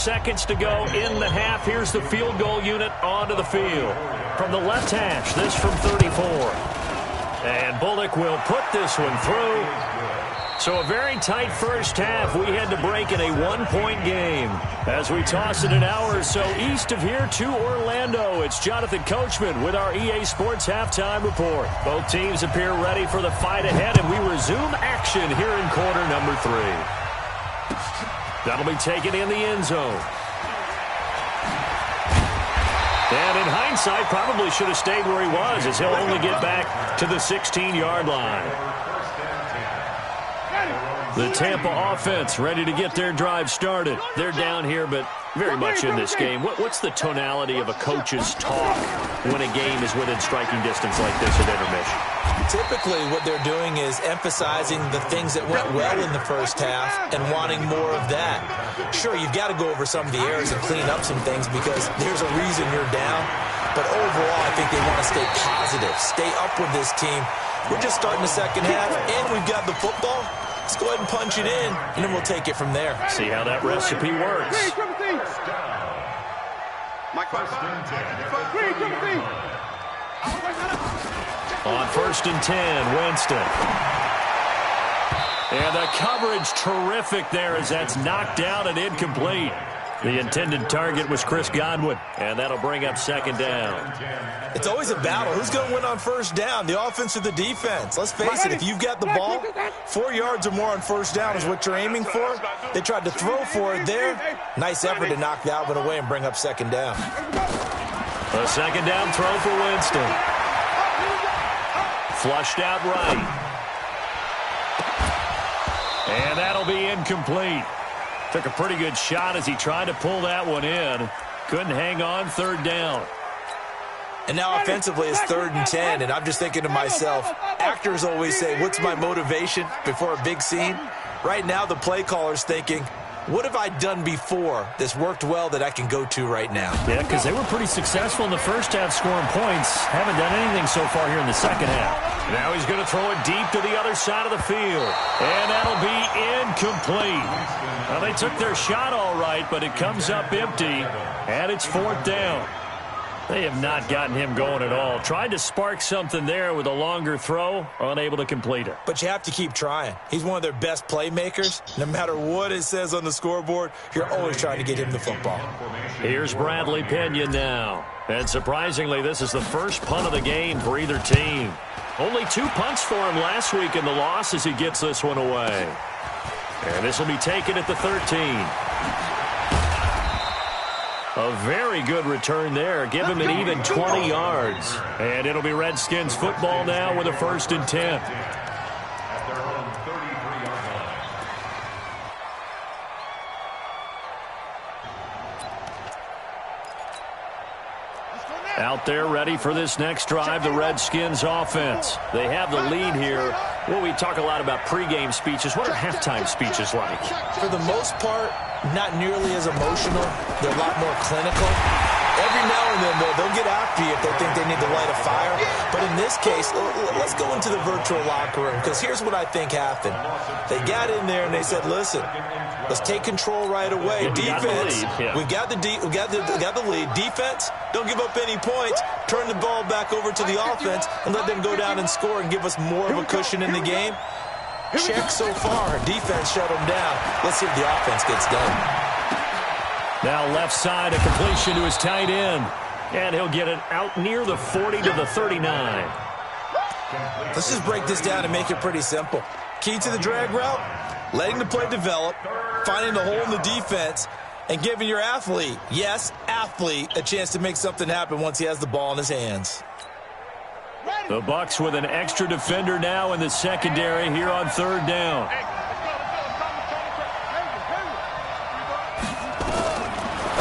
Seconds to go in the half. Here's the field goal unit onto the field. From the left hash, this from 34. And Bullock will put this one through. So a very tight first half. We had to break in a one-point game. As we toss it an hour or so east of here to Orlando, it's Jonathan Coachman with our EA Sports Halftime Report. Both teams appear ready for the fight ahead, and we resume action here in quarter number 3. That'll be taken in the end zone. And in hindsight, probably should have stayed where he was, as he'll only get back to the 16-yard line. The Tampa offense ready to get their drive started. They're down here, but very much in this game. What's the tonality of a coach's talk when a game is within striking distance like this at intermission? Typically, what they're doing is emphasizing the things that went well in the first half and wanting more of that. Sure, you've got to go over some of the errors and clean up some things because there's a reason you're down. But overall, I think they want to stay positive, stay up with this team. We're just starting the second half, and we've got the football. Let's go ahead and punch it in, and then we'll take it from there. See how that recipe works. On 1st and 10, Winston. And the coverage terrific there as that's knocked down and incomplete. The intended target was Chris Godwin, and that'll bring up 2nd down. It's always a battle. Who's going to win on 1st down, the offense or the defense? Let's face it, if you've got the ball, 4 yards or more on 1st down is what you're aiming for. They tried to throw for it there. Nice effort to knock that one away and bring up 2nd down. A 2nd down throw for Winston. Flushed out right. And that'll be incomplete. Took a pretty good shot as he tried to pull that one in. Couldn't hang on, 3rd down. And now offensively it's 3rd and 10, and I'm just thinking to myself, actors always say, what's my motivation before a big scene? Right now the play caller's thinking, what have I done before that's worked well that I can go to right now? Yeah, because they were pretty successful in the first half scoring points. Haven't done anything so far here in the second half. Now he's going to throw it deep to the other side of the field. And that'll be incomplete. Well, they took their shot all right, but it comes up empty. And it's 4th down. They have not gotten him going at all. Tried to spark something there with a longer throw, unable to complete it. But you have to keep trying. He's one of their best playmakers. No matter what it says on the scoreboard, you're always trying to get him the football. Here's Bradley Pinion now. And surprisingly, this is the first punt of the game for either team. Only 2 punts for him last week in the loss as he gets this one away. And this will be taken at the 13. A very good return there. Give him an even 20 yards. And it'll be Redskins football now with a 1st and 10. Out there ready for this next drive, the Redskins offense. They have the lead here. Well, we talk a lot about pregame speeches. What are halftime speeches like? For the most part, not nearly as emotional. They're a lot more clinical. Every now and then, they'll get after you if they think they need to light a fire. But in this case, let's go into the virtual locker room, because here's what I think happened. They got in there and they said, listen, let's take control right away. Defense, we got the lead. Defense, don't give up any points. Turn the ball back over to the offense and let them go down and score and give us more of a cushion in the game. Check so far. Defense shut them down. Let's see if the offense gets done. Now left side, a completion to his tight end. And he'll get it out near the 40 to the 39. Let's just break this down and make it pretty simple. Key to the drag route, letting the play develop, finding the hole in the defense, and giving your athlete, yes, athlete, a chance to make something happen once he has the ball in his hands. The Bucs with an extra defender now in the secondary here on 3rd down.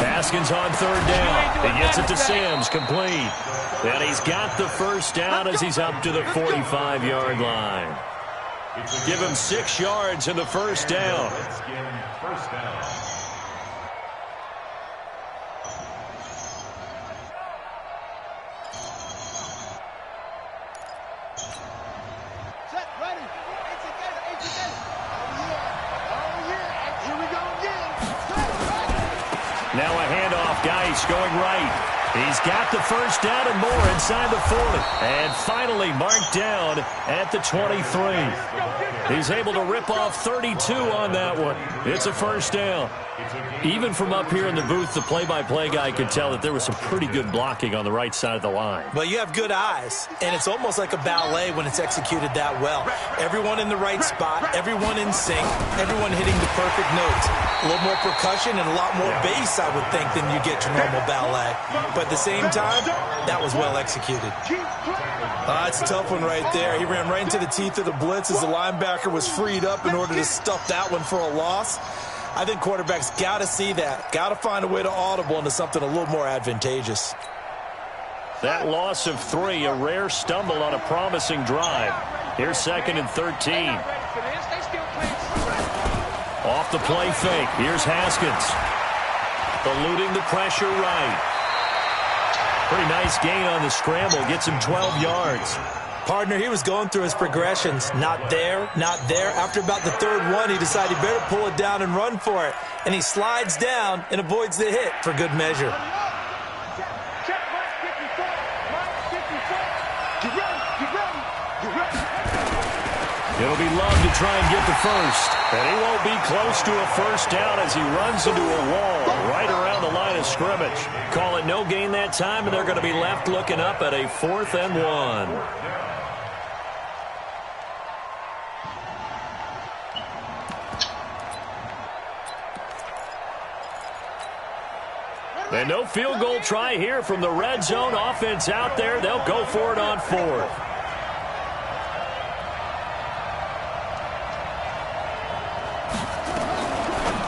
Haskins on 3rd down. He gets it to Sims, complete. And he's got the 1st down as he's up to the 45-yard line. Give him 6 yards in the 1st down. Now a handoff. Geis going right. He's got the first down and more inside the 40. And finally marked down at the 23. He's able to rip off 32 on that one. It's a first down. Even from up here in the booth, the play-by-play guy could tell that there was some pretty good blocking on the right side of the line. Well, you have good eyes, and it's almost like a ballet when it's executed that well. Everyone in the right spot, everyone in sync, everyone hitting the perfect notes. A little more percussion and a lot more bass, I would think, than you get to normal ballet. But at the same time, that was well executed. It's a tough one right there. He ran right into the teeth of the blitz as the linebacker was freed up in order to stuff that one for a loss. I think quarterbacks got to see that. Got to find a way to audible into something a little more advantageous. That loss of 3, a rare stumble on a promising drive. Here's 2nd and 13. Off the play fake. Here's Haskins. Eluding the pressure right. Pretty nice gain on the scramble. Gets him 12 yards. Partner, he was going through his progressions. Not there, not there. After about the 3rd one, he decided he better pull it down and run for it. And he slides down and avoids the hit for good measure. It'll be Love to try and get the first. And he won't be close to a first down as he runs into a wall right around the line of scrimmage. Call it no gain that time, and they're going to be left looking up at a 4th and 1. And no field goal try here from the red zone. Offense out there. They'll go for it on 4th.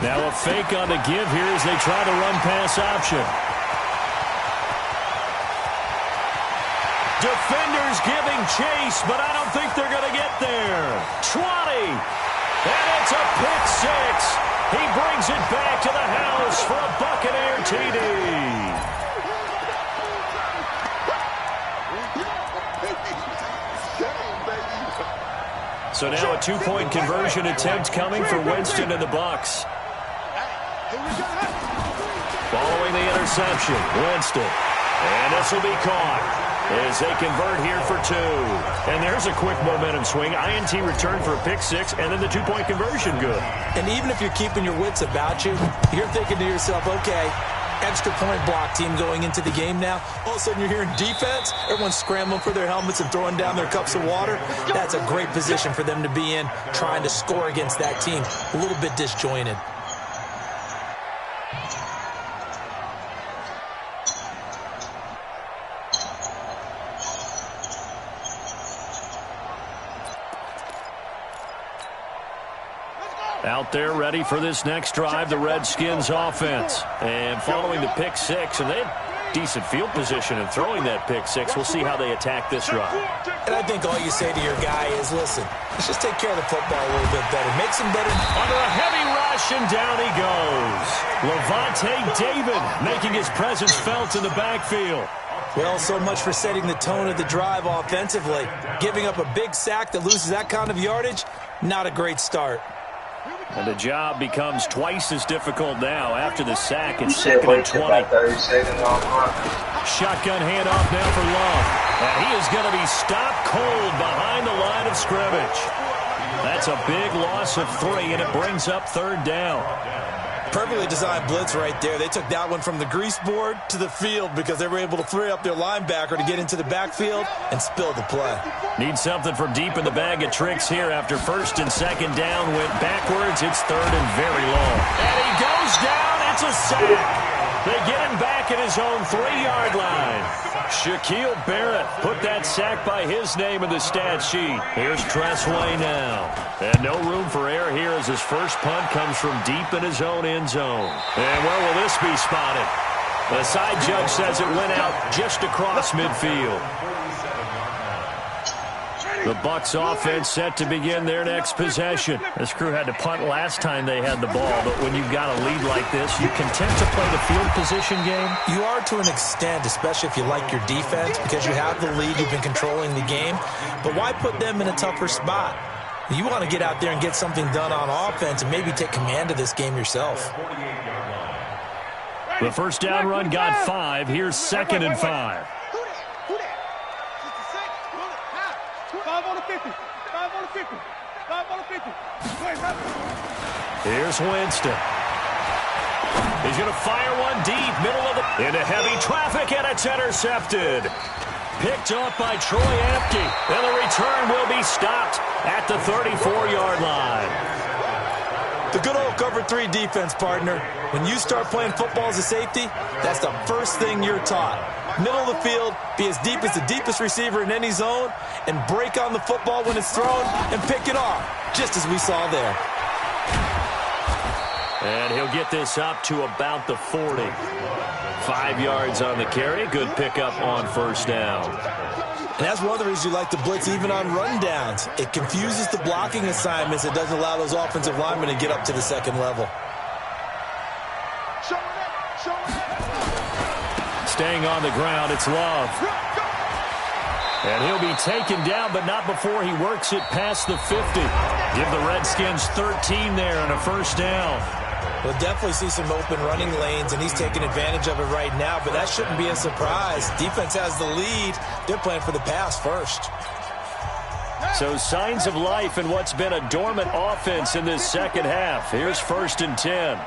Now a fake on the give here as they try to run pass option. Defenders giving chase, but I don't think they're going to get there. 20. And it's a pick 6. He brings it back to the house for a Buccaneer TD. So now a 2-point conversion attempt coming for Winston and the Bucs. Following the interception, Winston. And this will be caught as they convert here for 2. And there's a quick momentum swing. INT return for a pick 6, and then the 2-point conversion good. And even if you're keeping your wits about you, you're thinking to yourself, okay, extra point block team going into the game now. All of a sudden you're hearing defense. Everyone's scrambling for their helmets and throwing down their cups of water. That's a great position for them to be in, trying to score against that team. A little bit disjointed. Out there ready for this next drive, the Redskins offense. And following the pick 6, and they had decent field position in throwing that pick 6. We'll see how they attack this drive. And I think all you say to your guy is, listen, let's just take care of the football a little bit better. Makes him better. Under a heavy rush, and down he goes. Levante David making his presence felt in the backfield. Well, so much for setting the tone of the drive offensively. Giving up a big sack that loses that kind of yardage, not a great start. And the job becomes twice as difficult now after the sack. It's 2nd and 20. Shotgun handoff now for Love. And he is going to be stopped cold behind the line of scrimmage. That's a big loss of 3, and it brings up 3rd down. Perfectly designed blitz right there. They took that one from the grease board to the field because they were able to free up their linebacker to get into the backfield and spill the play. Need something from deep in the bag of tricks here after 1st and 2nd down. Went backwards. It's 3rd and very long. And he goes down. It's a sack. They get him back at his own 3-yard line. Shaquille Barrett put that sack by his name in the stat sheet. Here's Tressway now. And no room for error here as his first punt comes from deep in his own end zone. And where will this be spotted? The side judge says it went out just across midfield. The Bucs offense set to begin their next possession. This crew had to punt last time they had the ball, but when you've got a lead like this, you content to play the field position game? You are to an extent, especially if you like your defense, because you have the lead, you've been controlling the game. But why put them in a tougher spot? You want to get out there and get something done on offense and maybe take command of this game yourself. The first down run got 5. Here's 2nd and 5. Who that? 5 on the 50. 5 on the 50. 5 on the 50. Here's Winston. He's going to fire one deep, middle of the... into heavy traffic, and it's intercepted. Picked up by Troy Apke. And the return will be stopped at the 34-yard line. The good old cover 3 defense, partner. When you start playing football as a safety, that's the first thing you're taught. Middle of the field, be as deep as the deepest receiver in any zone, and break on the football when it's thrown and pick it off, just as we saw there. And he'll get this up to about the 40. 5 yards on the carry. Good pickup on first down. And that's one of the reasons you like to blitz even on rundowns. It confuses the blocking assignments. It doesn't allow those offensive linemen to get up to the second level. Staying on the ground, it's Love. And he'll be taken down, but not before he works it past the 50. Give the Redskins 13 there and a first down. We'll definitely see some open running lanes, and he's taking advantage of it right now, but that shouldn't be a surprise. Defense has the lead. They're playing for the pass first. So signs of life in what's been a dormant offense in this second half. Here's 1st and 10.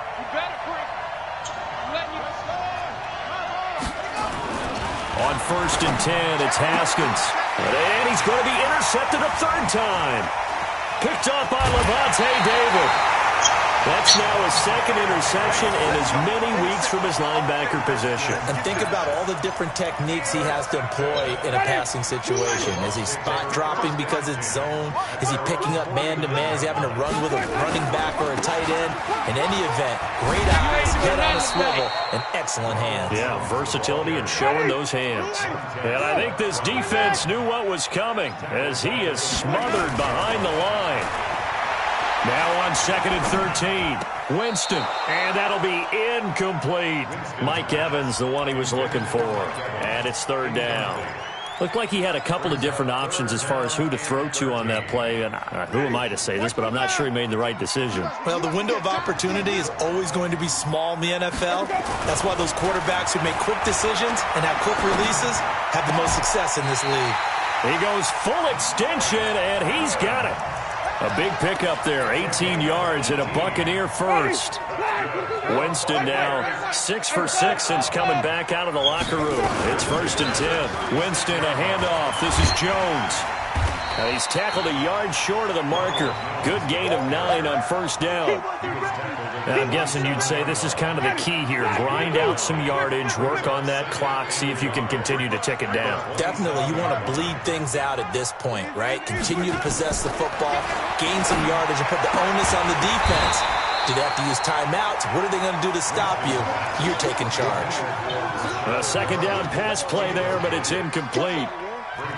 On 1st and 10, it's Haskins. And he's going to be intercepted a 3rd time. Picked up by Levante David. That's now his 2nd interception in as many weeks from his linebacker position. And think about all the different techniques he has to employ in a passing situation. Is he spot dropping because it's zone? Is he picking up man-to-man? Is he having to run with a running back or a tight end? In any event, great eyes, head on a swivel, and excellent hands. Yeah, versatility and showing those hands. And I think this defense knew what was coming as he is smothered behind the line. Now on 2nd and 13, Winston, and that'll be incomplete. Mike Evans, the one he was looking for, and it's 3rd down. Looked like he had a couple of different options as far as who to throw to on that play, and who am I to say this, but I'm not sure he made the right decision. Well, the window of opportunity is always going to be small in the NFL. That's why those quarterbacks who make quick decisions and have quick releases have the most success in this league. He goes full extension, and he's got it. A big pickup there, 18 yards and a Buccaneer first. Winston now 6 for 6 since coming back out of the locker room. It's 1st and 10. Winston, a handoff. This is Jones. And he's tackled a yard short of the marker. Good gain of 9 on first down. And I'm guessing you'd say this is kind of the key here. Grind out some yardage, work on that clock, see if you can continue to tick it down. Definitely. You want to bleed things out at this point, right? Continue to possess the football, gain some yardage, and put the onus on the defense. Do they have to use timeouts? What are they going to do to stop you? You're taking charge. A 2nd down pass play there, but it's incomplete.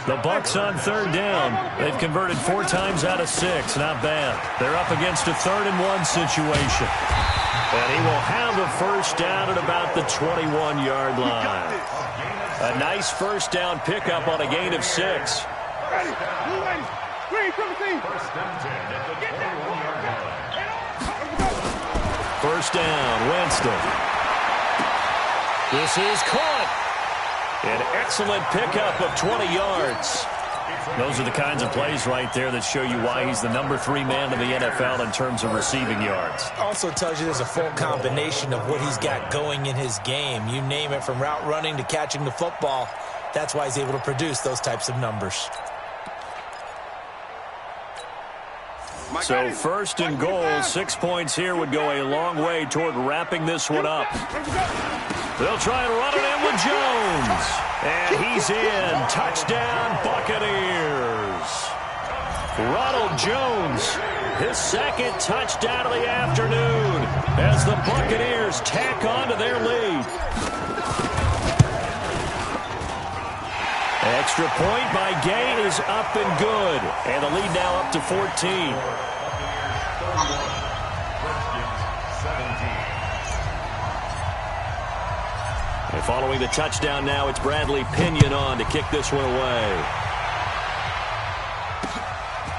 The Bucs on 3rd down. They've converted 4 times out of 6. Not bad. They're up against a 3rd and 1 situation. And he will have a first down at about the 21-yard line. A nice first down pickup on a gain of 6. First down, Winston. This is caught. An excellent pickup of 20 yards. Those are the kinds of plays right there that show you why he's the number 3 man in the NFL in terms of receiving yards. Also tells you there's a full combination of what he's got going in his game. You name it, from route running to catching the football. That's why he's able to produce those types of numbers. So 1st and goal, 6 points here would go a long way toward wrapping this one up. They'll try and run it in with Jones. And he's in. Touchdown, Buccaneers. Ronald Jones, his 2nd touchdown of the afternoon as the Buccaneers tack on to their lead. Extra point by Gay is up and good. And the lead now up to 14. And following the touchdown now, it's Bradley Pinion on to kick this one away.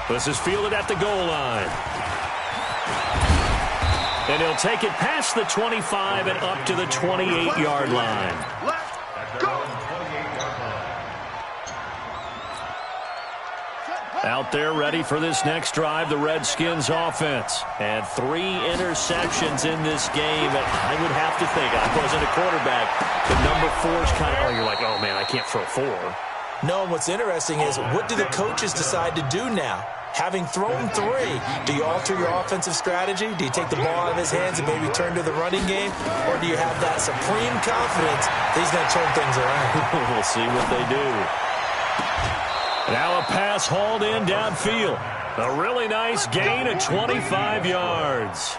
This is fielded at the goal line. And he'll take it past the 25 and up to the 28-yard line. Let's go. Out there ready for this next drive, the Redskins offense. And 3 interceptions in this game. And I would have to think, I wasn't a quarterback, but number 4 is kind of, you're like, oh, man, I can't throw 4. No, what's interesting is, what do the coaches decide to do now? Having thrown 3, do you alter your offensive strategy? Do you take the ball out of his hands and maybe turn to the running game? Or do you have that supreme confidence that he's going to turn things around? We'll see what they do. Now a pass hauled in downfield. A really nice gain of 25 yards.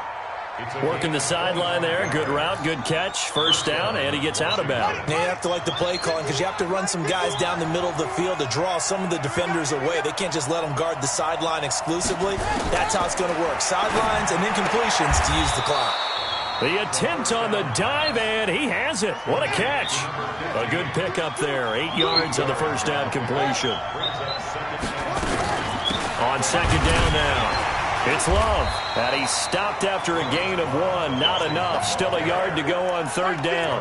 Working the sideline there. Good route, good catch. First down, and he gets out of bounds. You have to like the play calling because you have to run some guys down the middle of the field to draw some of the defenders away. They can't just let them guard the sideline exclusively. That's how it's going to work. Sidelines and incompletions to use the clock. The attempt on the dive, and he has it. What a catch. A good pickup there. 8 yards on the first down completion. On second down now. It's Love. And he stopped after a gain of 1. Not enough. Still a yard to go on third down.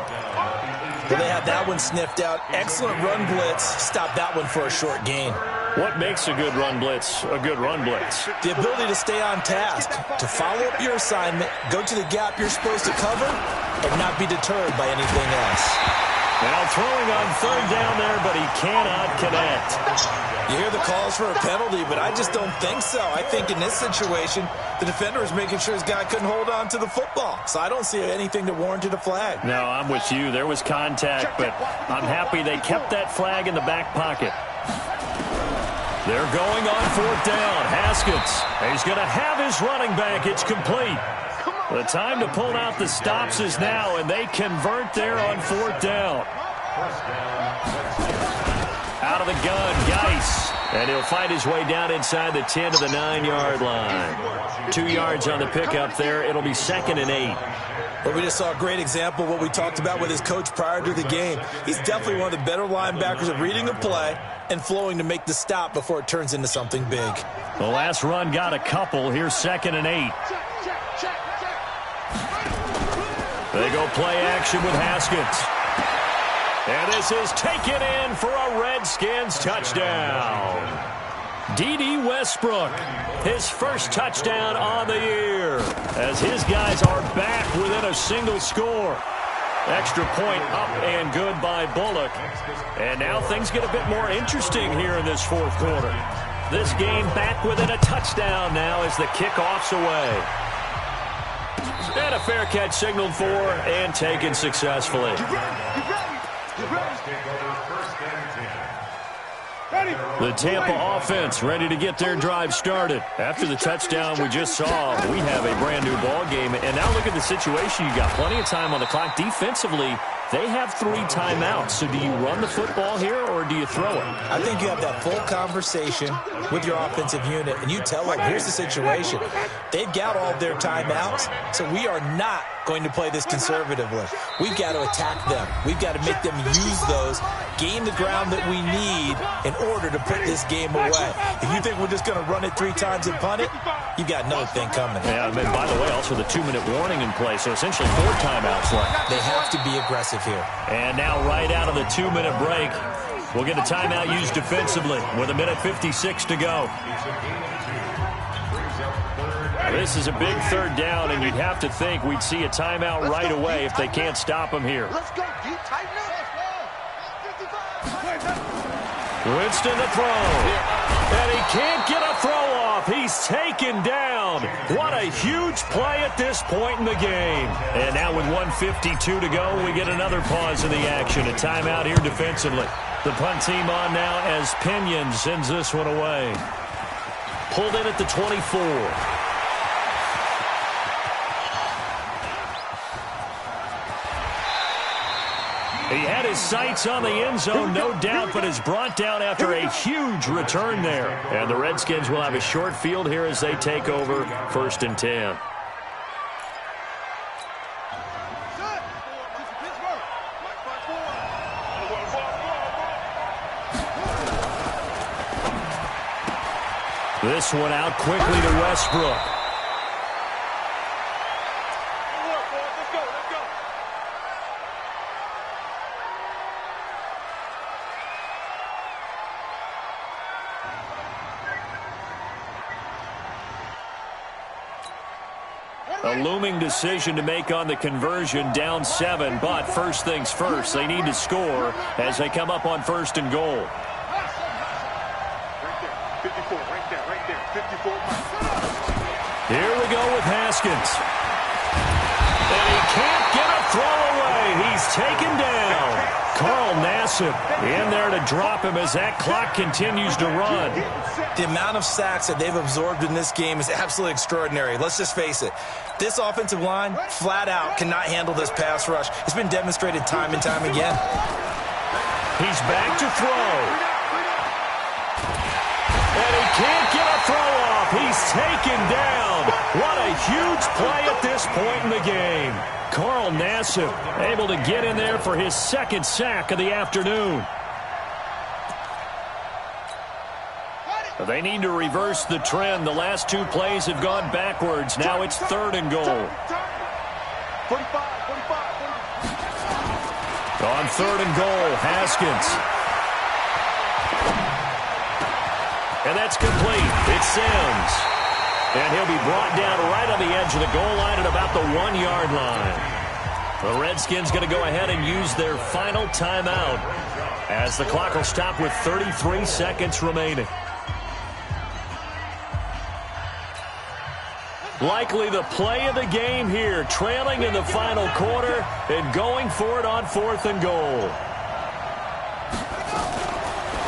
Well, they had that one sniffed out. Excellent run blitz. Stop that one for a short gain. What makes a good run blitz a good run blitz? The ability to stay on task, to follow up your assignment, go to the gap you're supposed to cover, and not be deterred by anything else. Now throwing on third down there, but he cannot connect. You hear the calls for a penalty, but I just don't think so. I think in this situation, the defender is making sure his guy couldn't hold on to the football. So I don't see anything that warranted a flag. No, I'm with you. There was contact, but I'm happy they kept that flag in the back pocket. They're going on fourth down. Haskins. He's going to have his running back. It's complete. The time to pull out the stops is now, and they convert there on fourth down. Out of the gun, Geis. And he'll find his way down inside the 10 to the 9-yard line. 2 yards on the pickup there. It'll be 2nd and 8. Well, we just saw a great example of what we talked about with his coach prior to the game. He's definitely one of the better linebackers at reading a play and flowing to make the stop before it turns into something big. The last run got a couple. Here's 2nd and 8. They go play action with Haskins. And this is taken in for a Redskins touchdown. D.D. Westbrook, his first touchdown on the year, as his guys are back within a single score. Extra point up and good by Bullock. And now things get a bit more interesting here in this fourth quarter. This game back within a touchdown now as the kickoff's away. And a fair catch signaled for and taken successfully. The Tampa offense ready to get their drive started. After the touchdown we just saw, we have a brand new ball game. And now look at the situation. You got plenty of time on the clock. Defensively, they have 3 timeouts. So do you run the football here or do you throw it? I think you have that full conversation with your offensive unit, and you tell them, here's the situation. They've got all of their timeouts, so we are not going to play this conservatively. We've got to attack them. We've got to make them use those, gain the ground that we need in order to put this game away. If you think we're just going to run it 3 times and punt it, you've got another thing coming. Yeah, and by the way, also the 2-minute warning in play, so essentially 4 timeouts left. They have to be aggressive here. And now right out of the 2-minute break, we'll get a timeout used defensively with 1:56 to go. This is a big third down, and you'd have to think we'd see a timeout right away if they can't stop him here. Let's go, deep, tighten up. Winston the throw. And he can't get a throw off. He's taken down. What a huge play at this point in the game. And now with 1:52 to go, we get another pause in the action. A timeout here defensively. The punt team on now as Pinion sends this one away. Pulled in at the 24. He had his sights on the end zone, no doubt, but is brought down after a huge return there. And the Redskins will have a short field here as they take over 1st and 10. This one out quickly to Westbrook. A looming decision to make on the conversion, down 7, but first things first, they need to score as they come up on 1st and goal. Right there, 54, right there, 54. Here we go with Haskins. And he can't get a throw away. He's taken down. Carl Nassib in there to drop him as that clock continues to run. The amount of sacks that they've absorbed in this game is absolutely extraordinary. Let's just face it. This offensive line, flat out, cannot handle this pass rush. It's been demonstrated time and time again. He's back to throw. And he can't get a throw off. He's taken down. What a huge play at this point in the game. Carl Nassib able to get in there for his 2nd sack of the afternoon. They need to reverse the trend. The last 2 plays have gone backwards. Now it's 3rd and goal. 45. On 3rd and goal, Haskins. And that's complete. It's Sims. And he'll be brought down right on the edge of the goal line at about the 1-yard line. The Redskins going to go ahead and use their final timeout as the clock will stop with 33 seconds remaining. Likely the play of the game here, trailing in the final quarter and going for it on 4th and goal.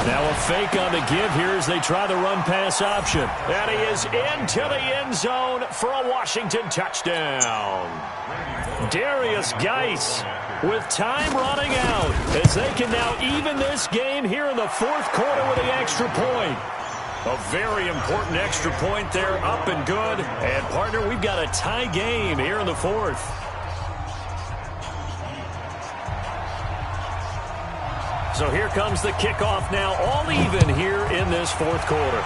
Now a fake on the give here as they try the run-pass option. And he is into the end zone for a Washington touchdown. Darius Geis with time running out as they can now even this game here in the 4th quarter with the extra point. A very important extra point there, up and good. And, partner, we've got a tie game here in the 4th. So here comes the kickoff now, all even here in this 4th quarter.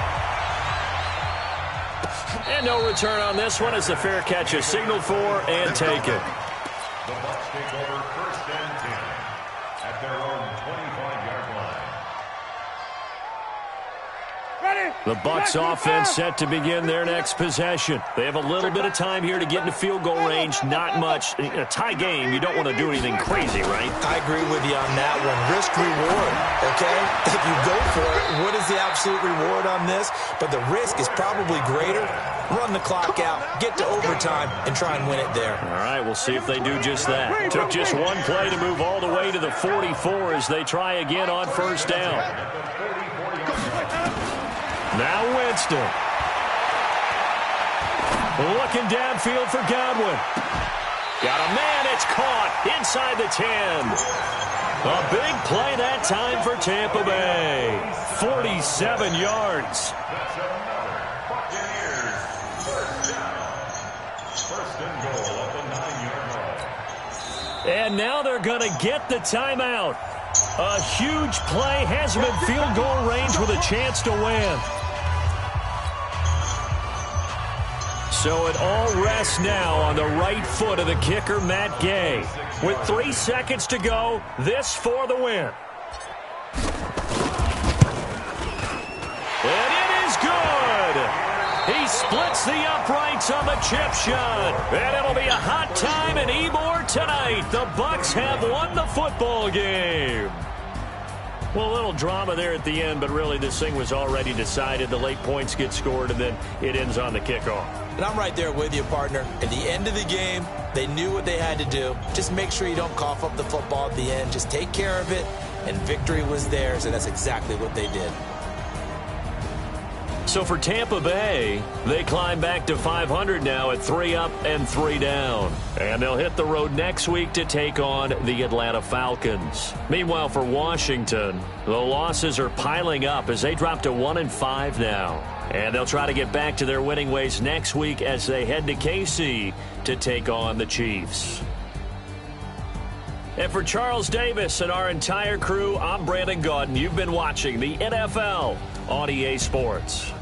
And no return on this one as the fair catch is signaled for and taken. The Bucs take over 1st and 10 at their own 25-yard line. The Bucs offense set to begin their next possession. They have a little bit of time here to get into field goal range. Not much. In a tie game, you don't want to do anything crazy, right? I agree with you on that one. Risk-reward, okay? If you go for it, what is the absolute reward on this? But the risk is probably greater. Run the clock out, get to overtime, and try and win it there. All right, we'll see if they do just that. Took just one play to move all the way to the 44 as they try again on 1st down. Now Winston. Looking downfield for Godwin. Got a man, it's caught inside the 10. A big play that time for Tampa Bay. 47 yards. That's another Buccaneers first down. 1st and goal at the 9-yard line. And now they're going to get the timeout. A huge play has them in field goal range with a chance to win. So it all rests now on the right foot of the kicker, Matt Gay. With 3 seconds to go, this for the win. And it is good. He splits the uprights on the chip shot. And it'll be a hot time in Ybor tonight. The Bucs have won the football game. Well, a little drama there at the end, but really this thing was already decided. The late points get scored, and then it ends on the kickoff. And I'm right there with you, partner. At the end of the game, they knew what they had to do. Just make sure you don't cough up the football at the end. Just take care of it, and victory was theirs, and that's exactly what they did. So for Tampa Bay, they climb back to 500 now at 3 up and 3 down. And they'll hit the road next week to take on the Atlanta Falcons. Meanwhile, for Washington, the losses are piling up as they drop to 1-5 now. And they'll try to get back to their winning ways next week as they head to KC to take on the Chiefs. And for Charles Davis and our entire crew, I'm Brandon Gaudin. You've been watching the NFL on EA Sports.